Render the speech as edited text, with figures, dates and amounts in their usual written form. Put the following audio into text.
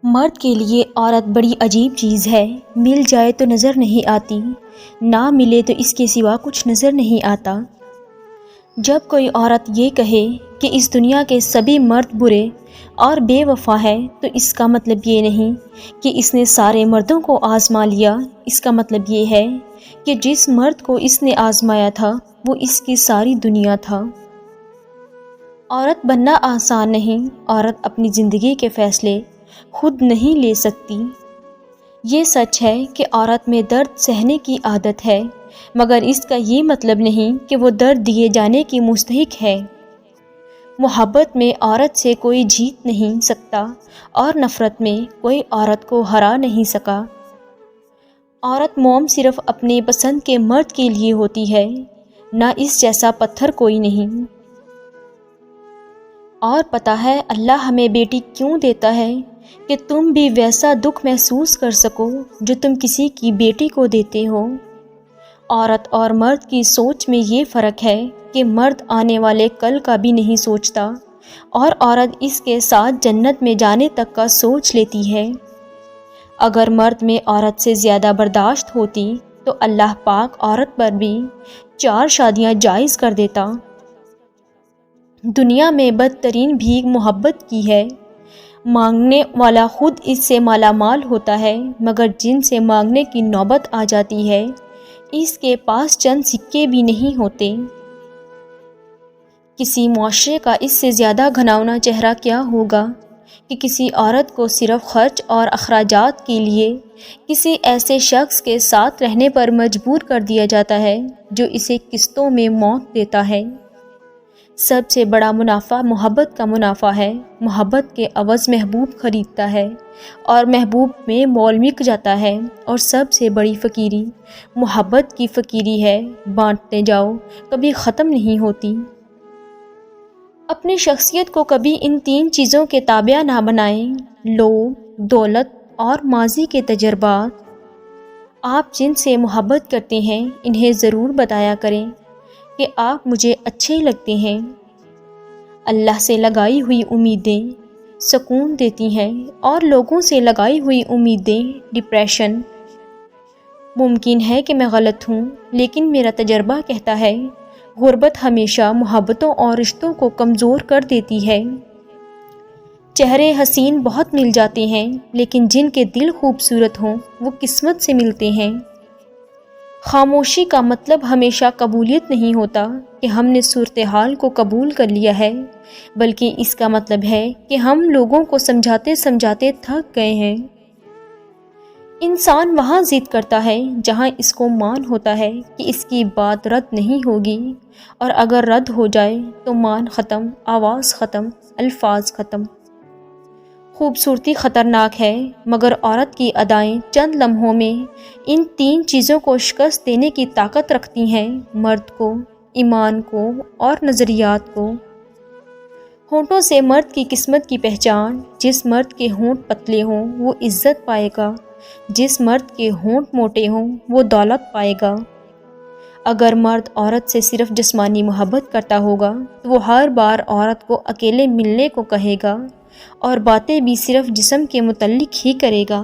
مرد کے لیے عورت بڑی عجیب چیز ہے، مل جائے تو نظر نہیں آتی، نہ ملے تو اس کے سوا کچھ نظر نہیں آتا۔ جب کوئی عورت یہ کہے کہ اس دنیا کے سبھی مرد برے اور بے وفا ہے تو اس کا مطلب یہ نہیں کہ اس نے سارے مردوں کو آزما لیا، اس کا مطلب یہ ہے کہ جس مرد کو اس نے آزمایا تھا وہ اس کی ساری دنیا تھا۔ عورت بننا آسان نہیں، عورت اپنی زندگی کے فیصلے خود نہیں لے سکتی۔ یہ سچ ہے کہ عورت میں درد سہنے کی عادت ہے، مگر اس کا یہ مطلب نہیں کہ وہ درد دیے جانے کی مستحق ہے۔ محبت میں عورت سے کوئی جیت نہیں سکتا اور نفرت میں کوئی عورت کو ہرا نہیں سکا۔ عورت موم صرف اپنے پسند کے مرد کے لیے ہوتی ہے، نہ اس جیسا پتھر کوئی نہیں۔ اور پتہ ہے اللہ ہمیں بیٹی کیوں دیتا ہے؟ کہ تم بھی ویسا دکھ محسوس کر سکو جو تم کسی کی بیٹی کو دیتے ہو۔ عورت اور مرد کی سوچ میں یہ فرق ہے کہ مرد آنے والے کل کا بھی نہیں سوچتا اور عورت اس کے ساتھ جنت میں جانے تک کا سوچ لیتی ہے۔ اگر مرد میں عورت سے زیادہ برداشت ہوتی تو اللہ پاک عورت پر بھی 4 شادیاں جائز کر دیتا۔ دنیا میں بدترین بھیک محبت کی ہے۔ مانگنے والا خود اس سے مالا مال ہوتا ہے، مگر جن سے مانگنے کی نوبت آ جاتی ہے اس کے پاس چند سکے بھی نہیں ہوتے۔ کسی معاشرے کا اس سے زیادہ گھناؤنا چہرہ کیا ہوگا کہ کسی عورت کو صرف خرچ اور اخراجات کے لیے کسی ایسے شخص کے ساتھ رہنے پر مجبور کر دیا جاتا ہے جو اسے قسطوں میں موت دیتا ہے۔ سب سے بڑا منافع محبت کا منافع ہے۔ محبت کے عوض محبوب خریدتا ہے اور محبوب میں مول مک جاتا ہے، اور سب سے بڑی فقیری محبت کی فقیری ہے، بانٹتے جاؤ کبھی ختم نہیں ہوتی۔ اپنی شخصیت کو کبھی ان 3 چیزوں کے تابع نہ بنائیں: لوگ، دولت اور ماضی کے تجربات۔ آپ جن سے محبت کرتے ہیں انہیں ضرور بتایا کریں کہ آپ مجھے اچھے لگتے ہیں۔ اللہ سے لگائی ہوئی امیدیں سکون دیتی ہیں اور لوگوں سے لگائی ہوئی امیدیں ڈپریشن۔ ممکن ہے کہ میں غلط ہوں، لیکن میرا تجربہ کہتا ہے غربت ہمیشہ محبتوں اور رشتوں کو کمزور کر دیتی ہے۔ چہرے حسین بہت مل جاتے ہیں، لیکن جن کے دل خوبصورت ہوں وہ قسمت سے ملتے ہیں۔ خاموشی کا مطلب ہمیشہ قبولیت نہیں ہوتا کہ ہم نے صورتحال کو قبول کر لیا ہے، بلکہ اس کا مطلب ہے کہ ہم لوگوں کو سمجھاتے سمجھاتے تھک گئے ہیں۔ انسان وہاں ضد کرتا ہے جہاں اس کو مان ہوتا ہے کہ اس کی بات رد نہیں ہوگی، اور اگر رد ہو جائے تو مان ختم، آواز ختم، الفاظ ختم۔ خوبصورتی خطرناک ہے، مگر عورت کی ادائیں چند لمحوں میں ان 3 چیزوں کو شکست دینے کی طاقت رکھتی ہیں: مرد کو، ایمان کو اور نظریات کو۔ ہونٹوں سے مرد کی قسمت کی پہچان: جس مرد کے ہونٹ پتلے ہوں وہ عزت پائے گا، جس مرد کے ہونٹ موٹے ہوں وہ دولت پائے گا۔ اگر مرد عورت سے صرف جسمانی محبت کرتا ہوگا تو وہ ہر بار عورت کو اکیلے ملنے کو کہے گا اور باتیں بھی صرف جسم کے متعلق ہی کرے گا۔